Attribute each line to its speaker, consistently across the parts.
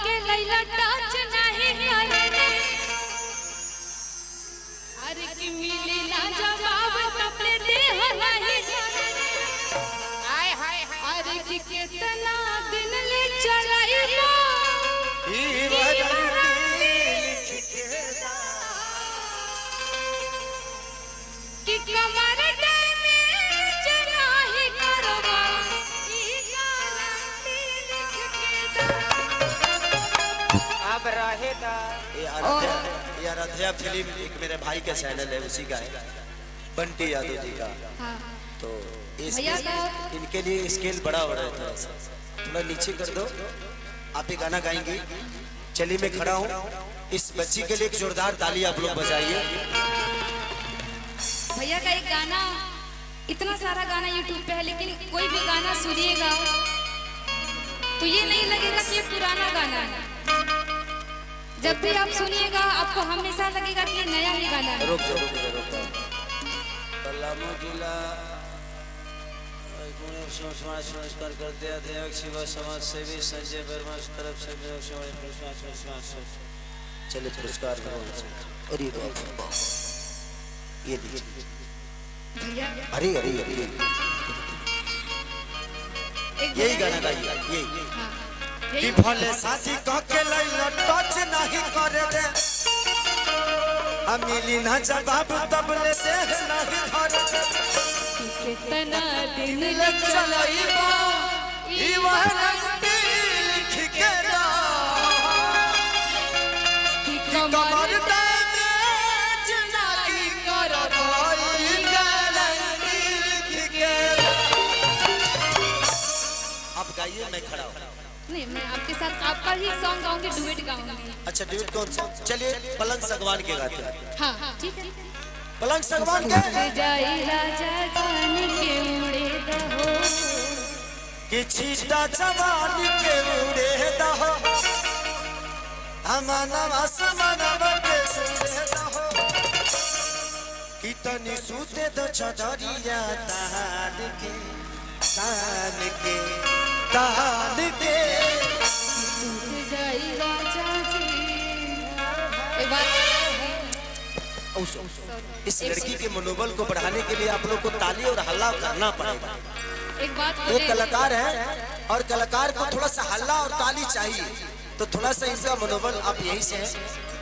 Speaker 1: के लैला टच नहीं करे अरे कि मिले ना जवाब तबले दे नहीं हाय हाय अरे कि कितना दिन ले चलाई कि कमर डैमेज नहीं करवा ई गारंटी लिख के
Speaker 2: अब रहेगा
Speaker 3: ये आराध्या फिल्म एक मेरे भाई का चैनल है, उसी का है, बंटी यादव जी का।
Speaker 1: हाँ
Speaker 3: तो
Speaker 1: भैया
Speaker 3: इनके लिए स्केल बड़ा हो रहा है, थोड़ा सा थोड़ा नीचे कर दो। आप ये गाना गाएंगी, चलिए मैं खड़ा हूँ। इस बच्ची के लिए एक जोरदार ताली आप लोग बजाइए।
Speaker 1: भैया का एक गाना, इतना सारा गाना यूट्यूब पे है, लेकिन कोई भी गाना सुनिएगा तो ये नहीं लगेगा कि ये पुराना गाना है। जब भी आप सुनिएगा आपको हमेशा लगेगा कि ये नया ही गाना है।
Speaker 3: रुक जाओ, रुक जाओ, रुक जाओ। पलामू जिला संस्कार करते अध्यक्ष शिवा समाज सेवी संजय वर्मा की तरफ से चलिए पुरस्कार और ये लीजिए। अरे अरे अरे यही गाना गाइए, यही कि भले साथी कह के लैला टच नहीं करे दे, हम मिली ना जवाब तबले दे नहीं धरे दे।
Speaker 1: कितना दिन
Speaker 3: ले चलाइबा ई वारंटी लिख के दा
Speaker 1: कि
Speaker 3: कमर डैमेज नहीं करवा ई गारंटी लिख के दा। अब गाइए, मैं खड़ा हूँ।
Speaker 1: नहीं, मैं आपके साथ आपका ही सॉन्ग गाऊंगी, डुएट गाऊंगी।
Speaker 3: अच्छा, ड्यूट कौन सा? चलिए पलंग सगवान के गाते हैं।
Speaker 1: हाँ ठीक है।
Speaker 3: पलंग सगवान के
Speaker 1: जाई राजा जान के उड़े दहो
Speaker 3: कि छीटा जवान के उड़े दहो, हमाना आसमानवा के उड़े दहो, कि तनी सूते दो चदरिया तान के तान के तान के।
Speaker 1: जाई राजा जी। एक बात
Speaker 3: इस लड़की के मनोबल को बढ़ाने के लिए आप लोग को ताली और हल्ला करना पड़ेगा।
Speaker 1: एक बात
Speaker 3: वो कलाकार है और कलाकार को थोड़ा सा हल्ला और ताली चाहिए, तो थोड़ा सा इनका मनोबल। आप यहीं से हैं?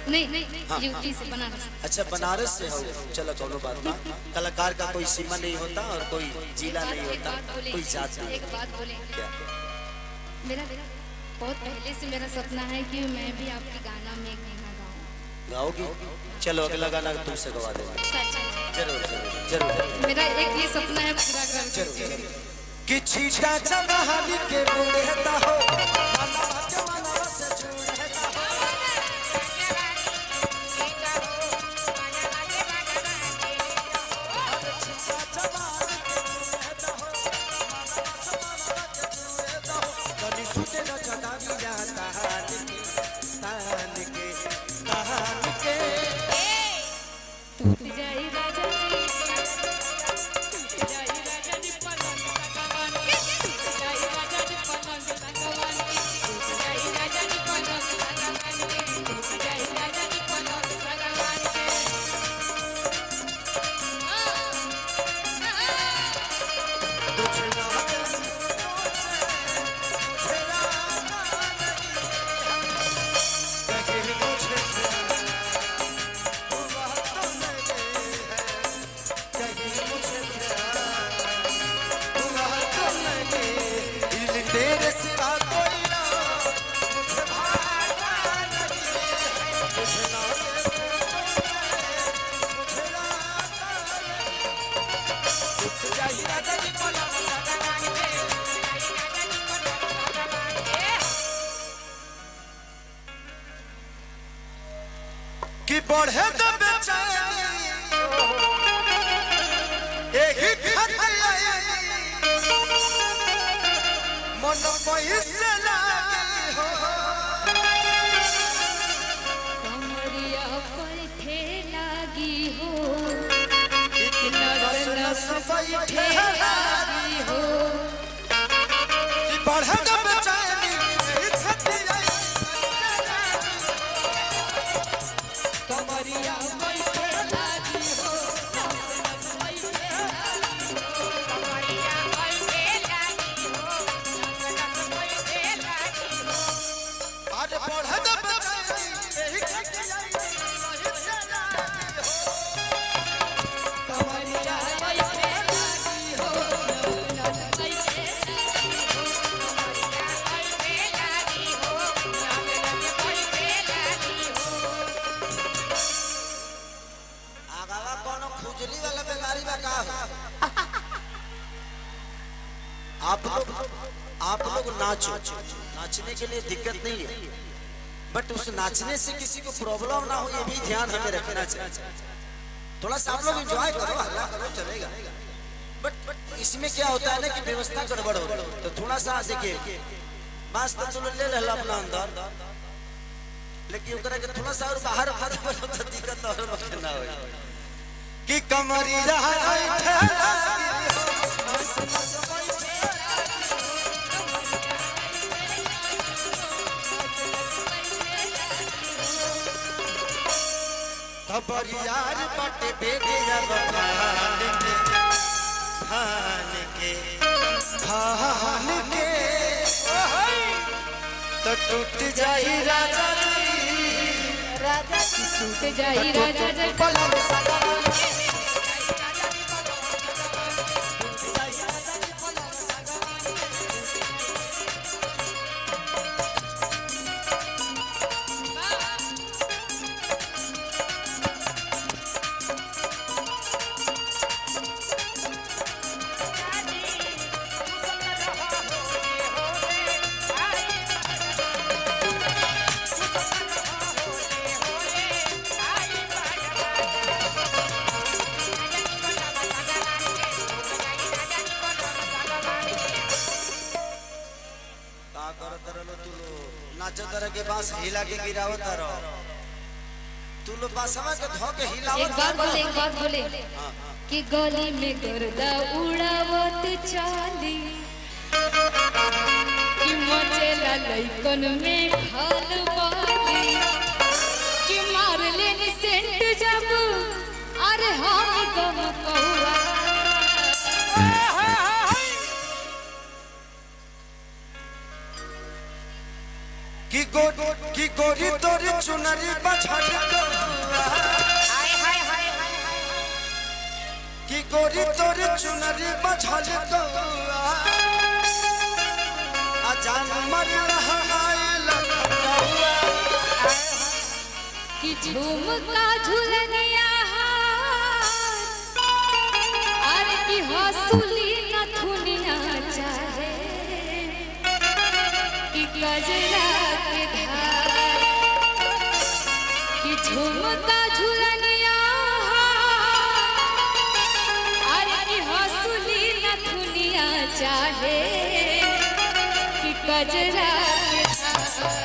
Speaker 1: नहीं
Speaker 3: हाँ।
Speaker 1: यूपी से बनारस।
Speaker 3: अच्छा, बनारस से हो, चलो कोनो बात ना। कलाकार का कोई सीमा नहीं होता और कोई जिला नहीं होता, कोई जात नहीं।
Speaker 1: एक बात बोले,
Speaker 3: क्या?
Speaker 1: मेरा बहुत पहले से मेरा सपना है कि मैं भी आपके गाना में एक गाना गाऊं।
Speaker 3: गाओगी? चलो अगला गाना तुमसे गवा देंगे।
Speaker 1: सच
Speaker 3: जरूर जरूर जरूर।
Speaker 1: मेरा एक ये सपना है पूरा कर।
Speaker 3: जरूर कि छीटा जवानी के बुढ़ता हो, मानवा जमाना से जुड़ता हो, छीटा जवानी के बुढ़ता हो, मानवा जमाना के जुड़ता हो, कनी सुते न जगावी जाता तान के तान के।
Speaker 1: टूट जाई राजा जी, टूट जाई राजा जी पलंग सगवान के, टूट जाई राजा जी पलंग सगवान के, टूट जाई राजा जी पलंग सगवान के, टूट जाई राजा जी पलंग सगवान के।
Speaker 3: तेरे सिवा कोई ना मुझे भागा नहीं, मुझे ना मुझे ना कि बढ़े तो बेचैनी यही खतरा मन पैसे लागी हो,
Speaker 1: कमरिया पर ठेलागी हो,
Speaker 3: नस नस बैठे
Speaker 1: ठेलागी हो,
Speaker 3: कि बढ़े तो बेचैनी यही खतरा बढ़े तो बेचैनी यही खातिर आई सही चला हो
Speaker 1: कमरिया बैठे लागी हो नवनन बैठे लागी हो नवनन बैठे लागी हो
Speaker 3: आगावा कोनो खुजली वाला बीमारी बा का आप लोग नाचो, नाचने के लिए दिक्कत नहीं है, बट उस नाचने से किसी को प्रॉब्लम ना हो ये भी ध्यान हमें रखना चाहिए। थोड़ा सा आप लोग एंजॉय करो, हल्ला करो, चलेगा, बट इसमें क्या होता है ना कि व्यवस्था गड़बड़ हो रही है, तो थोड़ा सा देखिए बात तो तुम ले लेला अपना अंदर, लेकिन ओकरा के थोड़ा सा और बाहर तो दिक्कत और ना हो कि कमरिया बैठे लागी हो खबरियार बट बेटे अब भान के तो टूट जाई राजा जी
Speaker 1: टूट जाई राजा जी
Speaker 3: पलंग सगवान के नाचो तरह के बांस हिला के गिराओ तारो तू लो बांसवा के धो के हिलाओ
Speaker 1: एक बात बोले कि गली में गर्दा उड़ावत चाली कि मचेला लइकन में खाल बाली कि मार लेनी सेंट जब अरे हम गम कौआ
Speaker 3: की गोरी तोरी चुनरी बछड़ की गोरी तोरी चुनरी बछड़ आ जान मर
Speaker 1: कि झुमका झुलनिया अरे कि हंसुली नथुनिया चाहे कि गजरा के धार कि झुमका झुलनिया अरे कि हंसुली नथुनिया चाहे कि गजरा के धार